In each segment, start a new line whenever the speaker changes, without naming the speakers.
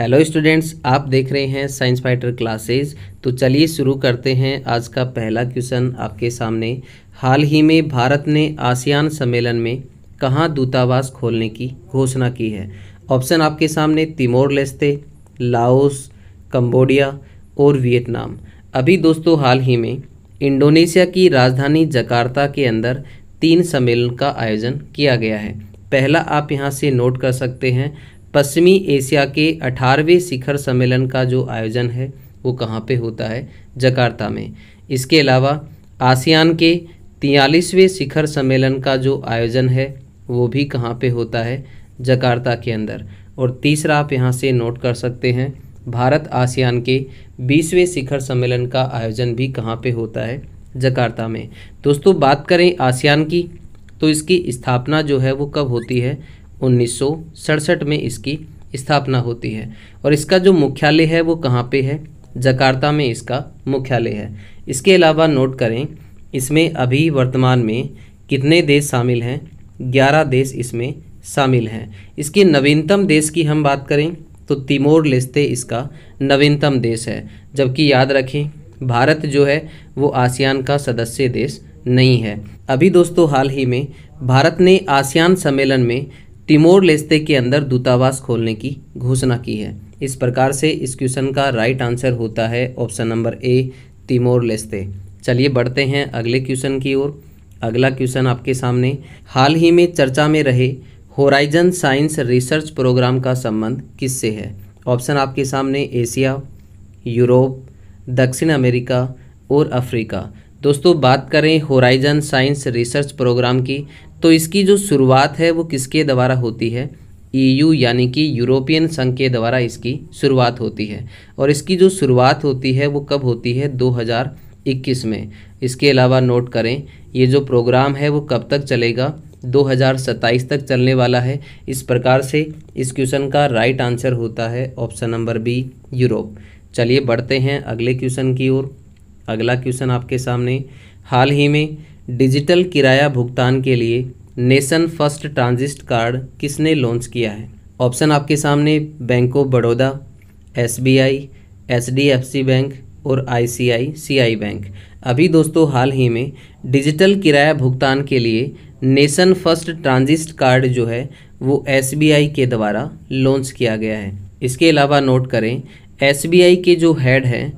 Hello students, आप देख रहे हैं साइंस फाइटर क्लासेस। तो चलिए शुरू करते हैं। आज का पहला क्वेश्चन आपके सामने। हाल ही में भारत ने आसियान सम्मेलन में कहाँ दूतावास खोलने की घोषणा की है? ऑप्शन आपके सामने तिमोर लेस्ते, लाओस, कंबोडिया और वियतनाम। अभी दोस्तों हाल ही में इंडोनेशिया की राजधानी जकार्ता के अंदर 3 सम्मेलन का आयोजन किया गया है। पहला आप यहाँ से नोट कर सकते हैं, पश्चिमी एशिया के 18वें शिखर सम्मेलन का जो आयोजन है वो कहाँ पे होता है? जकार्ता में। इसके अलावा आसियान के 43वें शिखर सम्मेलन का जो आयोजन है वो भी कहाँ पे होता है? जकार्ता के अंदर। और तीसरा आप यहाँ से नोट कर सकते हैं, भारत आसियान के 20वें शिखर सम्मेलन का आयोजन भी कहाँ पे होता है? जकार्ता में। दोस्तों बात करें आसियान की, तो इसकी स्थापना जो है वो कब होती है? 1967 में इसकी स्थापना होती है। और इसका जो मुख्यालय है वो कहाँ पे है? जकार्ता में इसका मुख्यालय है। इसके अलावा नोट करें, इसमें अभी वर्तमान में कितने देश शामिल हैं? 11 देश इसमें शामिल हैं। इसके नवीनतम देश की हम बात करें तो तिमोर लेस्ते इसका नवीनतम देश है। जबकि याद रखें, भारत जो है वो आसियान का सदस्य देश नहीं है। अभी दोस्तों हाल ही में भारत ने आसियान सम्मेलन में तिमोर लेस्ते के अंदर दूतावास खोलने की घोषणा की है। इस प्रकार से इस क्वेश्चन का राइट आंसर होता है option number A, Timor Leste. चलिए बढ़ते हैं अगले क्वेश्चन की ओर। अगला क्वेश्चन आपके सामने, हाल ही में चर्चा में रहे होराइजन साइंस रिसर्च प्रोग्राम का संबंध किससे है? ऑप्शन आपके सामने एशिया, यूरोप, दक्षिण अमेरिका और अफ्रीका। दोस्तों बात करें होराइजन साइंस रिसर्च प्रोग्राम की, तो इसकी जो शुरुआत है वो किसके द्वारा होती है? EU यानी कि यूरोपियन संघ के द्वारा इसकी शुरुआत होती है। और इसकी जो शुरुआत होती है वो कब होती है? 2021 में। इसके अलावा नोट करें, ये जो प्रोग्राम है वो कब तक चलेगा? 2027 तक चलने वाला है। इस प्रकार से इस क्वेश्चन का राइट आंसर होता है ऑप्शन नंबर बी, यूरोप। चलिए बढ़ते हैं अगले क्वेश्चन की ओर। अगला क्वेश्चन आपके सामने, हाल ही में डिजिटल किराया भुगतान के लिए नेशन फर्स्ट ट्रांजिट कार्ड किसने लॉन्च किया है? ऑप्शन आपके सामने bank of Baroda, SBI, HDFC bank और ICICI बैंक। अभी दोस्तों हाल ही में डिजिटल किराया भुगतान के लिए नेशन फर्स्ट ट्रांजिट कार्ड जो है वो SBI के द्वारा लॉन्च किया गया है। इसके अलावा नोट करें, SBI के जो हेड हैं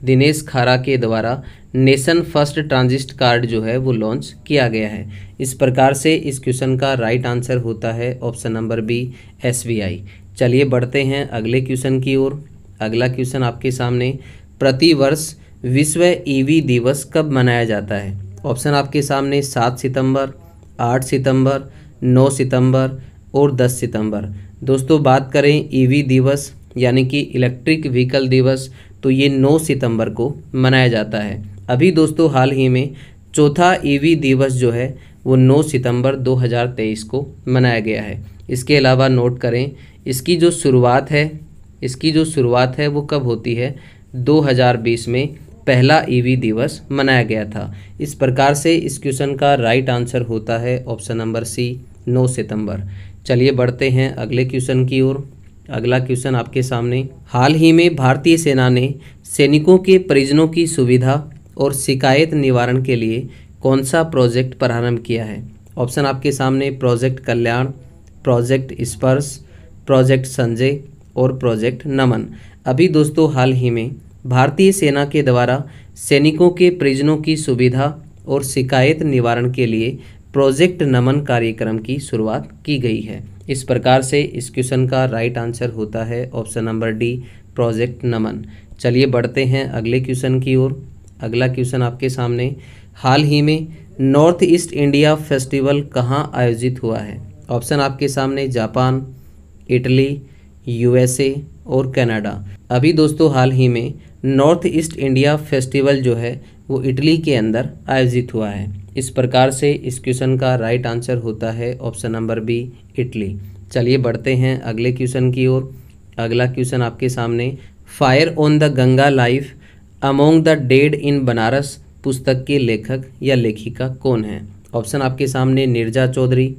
दिनेश खारा के द्वारा नेशन फर्स्ट ट्रांजिट कार्ड जो है वो लॉन्च किया गया है। इस प्रकार से इस क्वेश्चन का राइट आंसर होता है ऑप्शन नंबर बी, SBI। चलिए बढ़ते हैं अगले क्वेश्चन की ओर। अगला क्वेश्चन आपके सामने, प्रतिवर्ष विश्व EV दिवस कब मनाया जाता है? ऑप्शन आपके सामने 7 सितंबर, 8 सितंबर, 9 सितंबर और 10 सितंबर। दोस्तों बात करें EV दिवस यानी कि इलेक्ट्रिक व्हीकल दिवस, तो ये 9 सितंबर को मनाया जाता है। अभी दोस्तों हाल ही में चौथा EV दिवस जो है वो 9 सितंबर 2023 को मनाया गया है। इसके अलावा नोट करें, इसकी जो शुरुआत है वो कब होती है? 2020 में पहला EV दिवस मनाया गया था। इस प्रकार से इस क्वेश्चन का राइट आंसर होता है ऑप्शन नंबर सी, 9 सितंबर। चलिए बढ़ते हैं अगले क्वेश्चन की ओर। अगला क्वेश्चन आपके सामने, हाल ही में भारतीय सेना ने सैनिकों के परिजनों की सुविधा और शिकायत निवारण के लिए कौन सा प्रोजेक्ट प्रारंभ किया है? ऑप्शन आपके सामने प्रोजेक्ट कल्याण, प्रोजेक्ट स्पर्श, प्रोजेक्ट संजय और प्रोजेक्ट नमन। अभी दोस्तों हाल ही में भारतीय सेना के द्वारा सैनिकों के परिजनों की सुविधा और शिकायत निवारण के लिए प्रोजेक्ट नमन कार्यक्रम की शुरुआत की गई है। इस प्रकार से इस क्वेश्चन का राइट आंसर होता है ऑप्शन नंबर डी, प्रोजेक्ट नमन। चलिए बढ़ते हैं अगले क्वेश्चन की ओर। अगला क्वेश्चन आपके सामने, हाल ही में नॉर्थ ईस्ट इंडिया फेस्टिवल कहाँ आयोजित हुआ है? ऑप्शन आपके सामने जापान, इटली, USA और कनाडा। अभी दोस्तों हाल ही में नॉर्थ ईस्ट इंडिया फेस्टिवल जो है वो इटली के अंदर आयोजित हुआ है। इस प्रकार से इस क्वेश्चन का राइट आंसर होता है ऑप्शन नंबर बी, इटली। चलिए बढ़ते हैं अगले क्वेश्चन की ओर। अगला क्वेश्चन आपके सामने, fire on the Ganga life among the dead in Banaras पुस्तक के लेखक या लेखिका कौन है? ऑप्शन आपके सामने नीरजा चौधरी,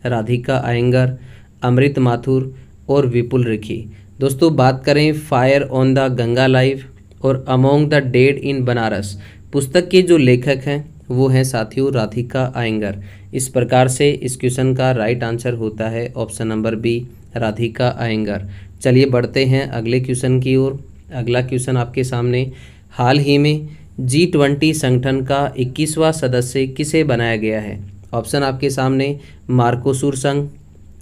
राधिका अयंगर, अमृत माथुर और विपुल रिखी। दोस्तों बात करें fire on the Ganga live और among the dead in Banaras, पुस्तक के जो लेखक हैं वो हैं साथियों राधिका आयंगर। इस प्रकार से इस क्वेश्चन का राइट आंसर होता है option number B, Radhika Iyengar. चलिए बढ़ते हैं अगले क्वेश्चन की ओर। अगला क्वेश्चन आपके सामने, हाल ही में G20 संगठन का 21वां सदस्य किसे बनाया गया है? ऑप्शन आपके सामने, मार्कोसुर संघ,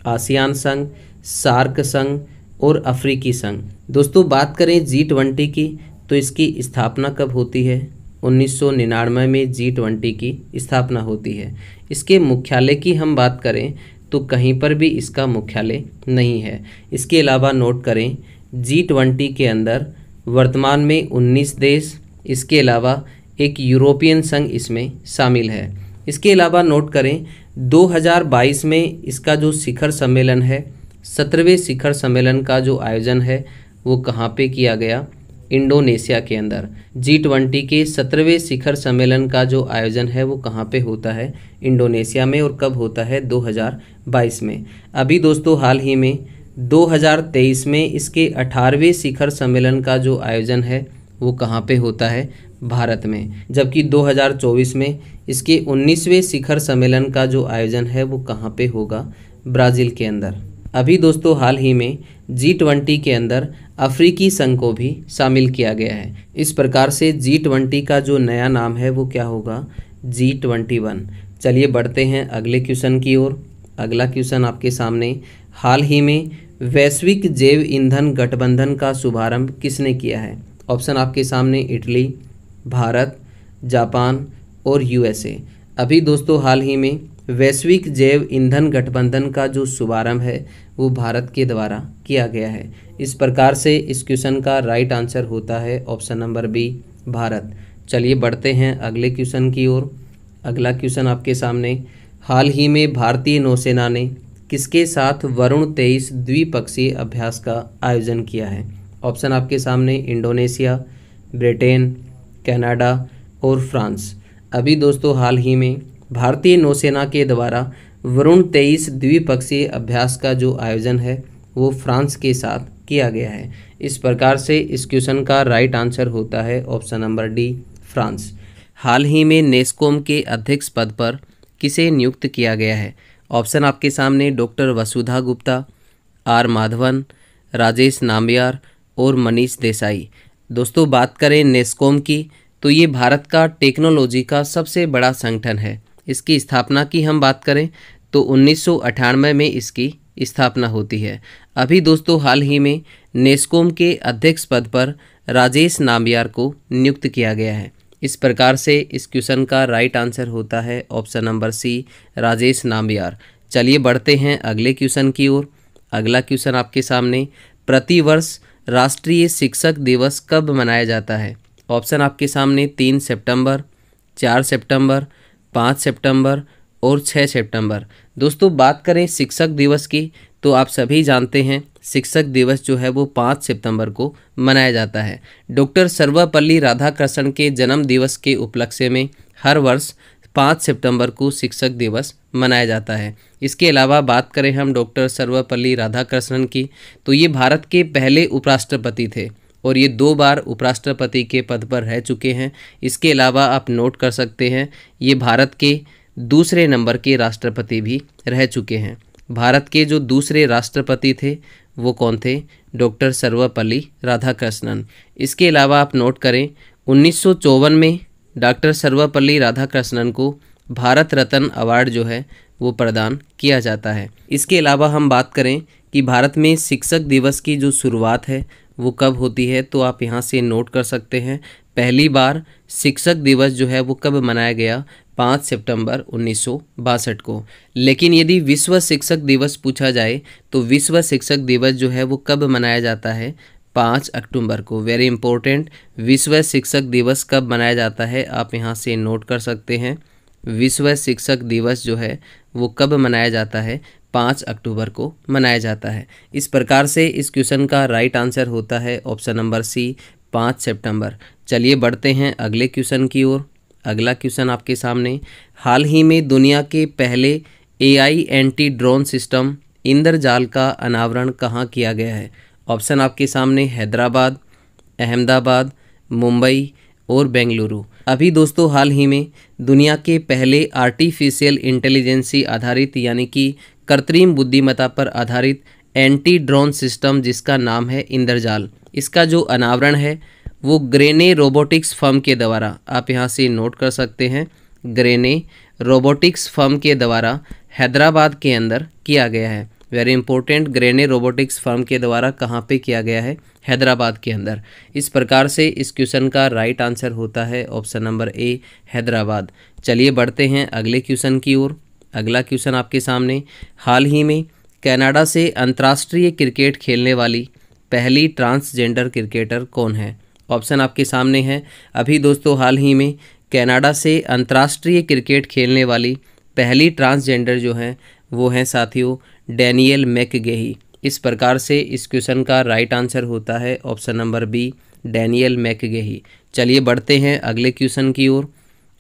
आसियान संघ, सार्क संघ और अफ्रीकी संघ। दोस्तों बात करें G20 की तो इसकी स्थापना कब होती है? 1999 में G20 की स्थापना होती है। इसके मुख्यालय की हम बात करें तो कहीं पर भी इसका मुख्यालय नहीं है। इसके अलावा नोट करें G20 के अंदर वर्तमान में 19 देश, इसके अलावा एक यूरोपियन संघ इसमें शामिल है। इसके अलावा नोट करें 2022 में इसका जो शिखर सम्मेलन है, 17वें शिखर सम्मेलन का जो आयोजन है वो कहाँ पे किया गया? इंडोनेशिया के अंदर। G20 के 17वें शिखर सम्मेलन का जो आयोजन है वो कहाँ पे होता है? इंडोनेशिया में। और कब होता है? 2022 में। अभी दोस्तों हाल ही में 2023 में इसके 18वें शिखर सम्मेलन का जो आयोजन है वो कहाँ पे होता है? भारत में। जबकि 2024 में इसके 19वें शिखर सम्मेलन का जो आयोजन है वो कहाँ पे होगा? ब्राज़ील के अंदर। अभी दोस्तों हाल ही में G20 के अंदर अफ्रीकी संघ को भी शामिल किया गया है। इस प्रकार से G20 का जो नया नाम है वो क्या होगा? G21। चलिए बढ़ते हैं अगले क्वेश्चन की ओर। अगला क्वेश्चन आपके सामने, हाल ही में वैश्विक जैव ईंधन गठबंधन का शुभारंभ किसने किया है? ऑप्शन आपके सामने, इटली, भारत, जापान और USA। अभी दोस्तों हाल ही में वैश्विक जैव ईंधन गठबंधन का जो शुभारंभ है वो भारत के द्वारा किया गया है। इस प्रकार से इस क्वेश्चन का राइट आंसर होता है ऑप्शन नंबर बी, भारत। चलिए बढ़ते हैं अगले क्वेश्चन की ओर। अगला क्वेश्चन आपके सामने, हाल ही में भारतीय नौसेना ने किसके साथ वरुण 23 द्विपक्षीय अभ्यास का आयोजन किया है? ऑप्शन आपके सामने, इंडोनेशिया, ब्रिटेन, कनाडा और फ्रांस। अभी दोस्तों हाल ही में भारतीय नौसेना के द्वारा वरुण 23 द्विपक्षीय अभ्यास का जो आयोजन है वो फ्रांस के साथ किया गया है। इस प्रकार से इस क्वेश्चन का राइट आंसर होता है ऑप्शन नंबर डी, फ्रांस। हाल ही में नेस्कॉम के अध्यक्ष पद पर किसे नियुक्त किया गया है? ऑप्शन आपके सामने, डॉक्टर वसुधा गुप्ता, आर माधवन, राजेश नाम्बियार और मनीष देसाई। दोस्तों बात करें नेस्कॉम की तो ये भारत का टेक्नोलॉजी का सबसे बड़ा संगठन है। इसकी स्थापना की हम बात करें तो 1998 में इसकी स्थापना होती है। अभी दोस्तों हाल ही में नेस्कॉम के अध्यक्ष पद पर राजेश नाम्बियार को नियुक्त किया गया है। इस प्रकार से इस क्वेश्चन का राइट आंसर होता है option number C, Rajesh Nambiar. चलिए बढ़ते हैं अगले क्वेश्चन की ओर। अगला क्वेश्चन आपके सामने, प्रतिवर्ष राष्ट्रीय शिक्षक दिवस कब मनाया जाता है? ऑप्शन आपके सामने, 3 सितंबर, 4 सितंबर, 5 सितंबर और 6 सितंबर। दोस्तों बात करें शिक्षक दिवस की तो आप सभी जानते हैं शिक्षक दिवस जो है वो 5 सितंबर को मनाया जाता है। डॉक्टर सर्वपल्ली राधाकृष्णन के जन्म दिवस के उपलक्ष्य में हर वर्ष 5 सितंबर को शिक्षक दिवस मनाया जाता है। इसके अलावा बात करें हम डॉक्टर सर्वपल्ली राधाकृष्णन की तो ये भारत के पहले उपराष्ट्रपति थे और ये 2 बार उपराष्ट्रपति के पद पर रह चुके हैं। इसके अलावा आप नोट कर सकते हैं ये भारत के दूसरे नंबर के राष्ट्रपति भी रह चुके हैं। भारत के जो दूसरे राष्ट्रपति थे वो कौन थे? डॉक्टर सर्वपल्ली राधाकृष्णन। इसके अलावा आप नोट करें 1954 में डॉक्टर सर्वपल्ली राधाकृष्णन को भारत रत्न अवार्ड जो है वो प्रदान किया जाता है। इसके अलावा हम बात करें कि भारत में शिक्षक दिवस की जो शुरुआत है वो कब होती है तो आप यहाँ से नोट कर सकते हैं। पहली बार शिक्षक दिवस जो है वो कब मनाया गया? 5 सितंबर 1962 को। लेकिन यदि विश्व शिक्षक दिवस पूछा जाए तो विश्व शिक्षक दिवस जो है वो कब मनाया जाता है? 5 अक्टूबर को। वेरी इंपॉर्टेंट, विश्व शिक्षक दिवस कब मनाया जाता है आप यहाँ से नोट कर सकते हैं। विश्व शिक्षक दिवस जो है वो कब मनाया जाता है? 5 अक्टूबर को मनाया जाता है। इस प्रकार से इस क्वेश्चन का राइट आंसर होता है ऑप्शन नंबर सी, 5 सितंबर। चलिए बढ़ते हैं अगले क्वेश्चन की ओर। अगला क्वेश्चन आपके सामने, हाल ही में दुनिया के पहले AI एंटी ड्रोन सिस्टम इंद्रजाल का अनावरण कहाँ किया गया है? ऑप्शन आपके सामने हैदराबाद, अहमदाबाद, मुंबई और बेंगलुरु। अभी दोस्तों हाल ही में दुनिया के पहले आर्टिफिशियल इंटेलिजेंसी आधारित यानी कि कृत्रिम बुद्धिमत्ता पर आधारित एंटी ड्रोन सिस्टम जिसका नाम है इंद्रजाल, इसका जो अनावरण है वो ग्रेने रोबोटिक्स फर्म के द्वारा, आप यहाँ से नोट कर सकते हैं, ग्रेने रोबोटिक्स फर्म के द्वारा हैदराबाद के अंदर किया गया है। वेरी इंपॉर्टेंट, ग्रेने रोबोटिक्स फर्म के द्वारा कहाँ पे किया गया है? हैदराबाद के अंदर। इस प्रकार से इस क्वेश्चन का राइट आंसर होता है ऑप्शन नंबर ए, हैदराबाद। चलिए बढ़ते हैं अगले क्वेश्चन की ओर। अगला क्वेश्चन आपके सामने, हाल ही में कनाडा से अंतर्राष्ट्रीय क्रिकेट खेलने वाली पहली ट्रांसजेंडर क्रिकेटर कौन है? ऑप्शन आपके सामने है। अभी दोस्तों हाल ही में कनाडा से अंतर्राष्ट्रीय क्रिकेट खेलने वाली पहली ट्रांसजेंडर जो है वो है साथियों डैनियल मैकगेही। इस प्रकार से इस क्वेश्चन का राइट आंसर होता है ऑप्शन नंबर बी, डैनियल मैकगेही। चलिए बढ़ते हैं अगले क्वेश्चन की ओर।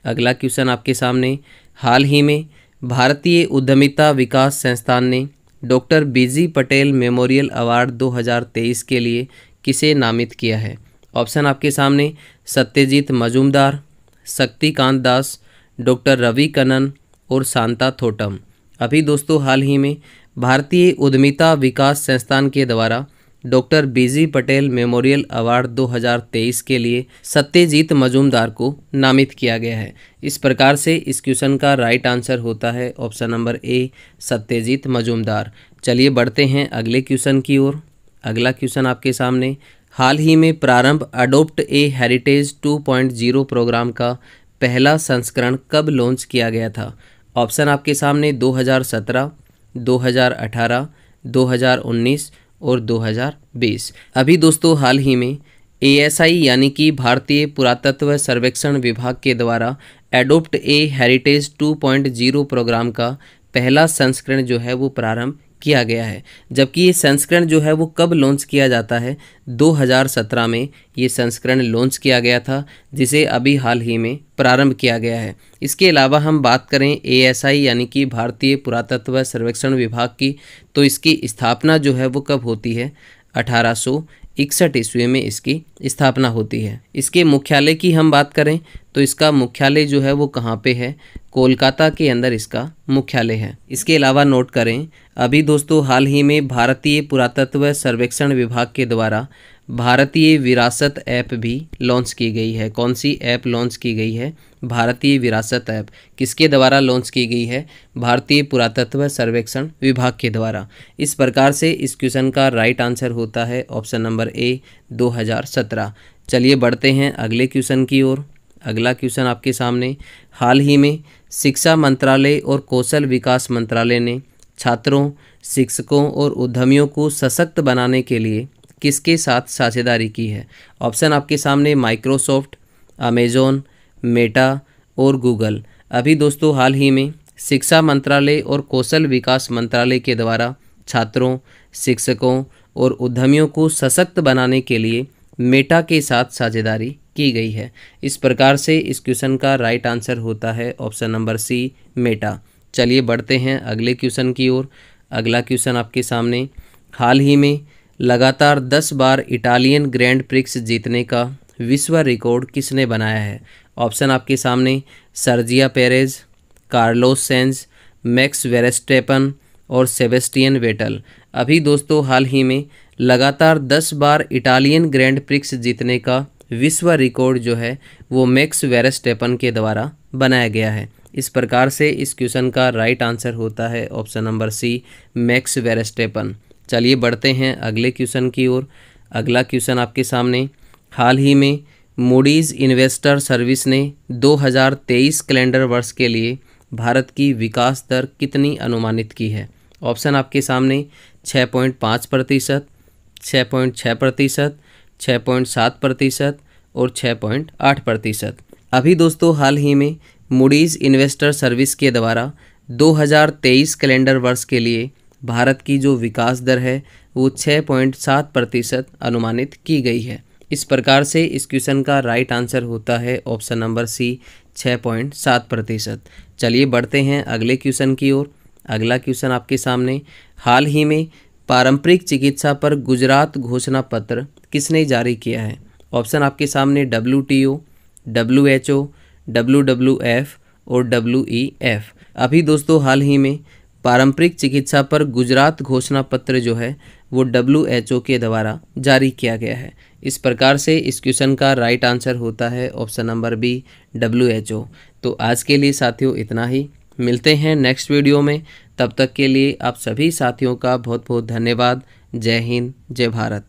अगला क्वेश्चन आपके सामने, हाल ही में भारतीय उद्यमिता विकास संस्थान ने डॉक्टर बीजी पटेल मेमोरियल अवार्ड 2023 के लिए किसे नामित किया है? ऑप्शन आपके सामने सत्यजीत मजूमदार, शक्तिकांत दास, डॉक्टर रवि कन्नन और शांता थोटम। अभी दोस्तों हाल ही में भारतीय उद्यमिता विकास संस्थान के द्वारा डॉक्टर बीजी पटेल मेमोरियल अवार्ड 2023 के लिए सत्यजीत मजूमदार को नामित किया गया है। इस प्रकार से इस क्वेश्चन का राइट आंसर होता है option number A, Satyajit Majumdar. चलिए बढ़ते हैं अगले क्वेश्चन की ओर। अगला क्वेश्चन आपके सामने, हाल ही में प्रारंभ अडोप्ट ए हेरिटेज 2.0 प्रोग्राम का पहला संस्करण कब लॉन्च किया गया था? ऑप्शन आपके सामने 2017, 2018, 2019 और 2020। अभी दोस्तों हाल ही में ASI यानी कि भारतीय पुरातत्व सर्वेक्षण विभाग के द्वारा एडोप्ट ए हेरिटेज 2.0 प्रोग्राम का पहला संस्करण जो है वो प्रारंभ किया गया है। जबकि ये संस्करण जो है वो कब लॉन्च किया जाता है? 2017 में ये संस्करण लॉन्च किया गया था, जिसे अभी हाल ही में प्रारंभ किया गया है। इसके अलावा हम बात करें ASI यानी कि भारतीय पुरातत्व सर्वेक्षण विभाग की, तो इसकी स्थापना जो है वो कब होती है? 1861 ईस्वी में इसकी स्थापना होती है। इसके मुख्यालय की हम बात करें तो इसका मुख्यालय जो है वो कहाँ पे है? कोलकाता के अंदर इसका मुख्यालय है। इसके अलावा नोट करें, अभी दोस्तों हाल ही में भारतीय पुरातत्व सर्वेक्षण विभाग के द्वारा भारतीय विरासत ऐप भी लॉन्च की गई है। कौन सी ऐप लॉन्च की गई है? भारतीय विरासत ऐप। किसके द्वारा लॉन्च की गई है? भारतीय पुरातत्व सर्वेक्षण विभाग के द्वारा। इस प्रकार से इस क्वेश्चन का राइट आंसर होता है ऑप्शन नंबर ए, 2017। चलिए बढ़ते हैं अगले क्वेश्चन की ओर। अगला क्वेश्चन आपके सामने, हाल ही में शिक्षा मंत्रालय और कौशल विकास मंत्रालय ने छात्रों, शिक्षकों और उद्यमियों को सशक्त बनाने के लिए किसके साथ साझेदारी की है? ऑप्शन आपके सामने माइक्रोसॉफ्ट, अमेजॉन, मेटा और गूगल। अभी दोस्तों हाल ही में शिक्षा मंत्रालय और कौशल विकास मंत्रालय के द्वारा छात्रों, शिक्षकों और उद्यमियों को सशक्त बनाने के लिए मेटा के साथ साझेदारी की गई है। इस प्रकार से इस क्वेश्चन का राइट आंसर होता है ऑप्शन नंबर सी, मेटा। चलिए बढ़ते हैं अगले क्वेश्चन की ओर। अगला क्वेश्चन आपके सामने, हाल ही में लगातार 10 बार इटालियन ग्रैंड प्रिक्स जीतने का विश्व रिकॉर्ड किसने बनाया है? ऑप्शन आपके सामने सर्जिया पेरेज, कार्लोस सेंज, मैक्स वेरेस्टेपन और सेबेस्टियन वेटल। अभी दोस्तों हाल ही में लगातार 10 बार इटालियन ग्रैंड प्रिक्स जीतने का विश्व रिकॉर्ड जो है वो मैक्स वेरेस्टेपन के द्वारा बनाया गया है। इस प्रकार से इस क्वेश्चन का राइट आंसर होता है ऑप्शन नंबर सी, मैक्स वेरेस्टेपन। चलिए बढ़ते हैं अगले क्वेश्चन की ओर। अगला क्वेश्चन आपके सामने, हाल ही में मूडीज़ इन्वेस्टर सर्विस ने 2023 कैलेंडर वर्ष के लिए भारत की विकास दर कितनी अनुमानित की है? ऑप्शन आपके सामने 6.5%, 6.6%, 6.7% और 6.8%। अभी दोस्तों हाल ही में मूडीज़ इन्वेस्टर सर्विस के द्वारा 2023 कैलेंडर वर्ष के लिए भारत की जो विकास दर है वो 6.7% अनुमानित की गई है। इस प्रकार से इस क्वेश्चन का राइट आंसर होता है ऑप्शन नंबर सी, 6.7%। चलिए बढ़ते हैं अगले क्वेश्चन की ओर। अगला क्वेश्चन आपके सामने, हाल ही में पारंपरिक चिकित्सा पर गुजरात घोषणा पत्र किसने जारी किया है? ऑप्शन आपके सामने WTO, WHO, WWF और WEF। अभी दोस्तों हाल ही में पारंपरिक चिकित्सा पर गुजरात घोषणा पत्र जो है वो WHO के द्वारा जारी किया गया है। इस प्रकार से इस क्वेश्चन का राइट आंसर होता है ऑप्शन नंबर बी, WHO। तो आज के लिए साथियों इतना ही, मिलते हैं नेक्स्ट वीडियो में। तब तक के लिए आप सभी साथियों का बहुत बहुत धन्यवाद। जय हिंद, जय भारत।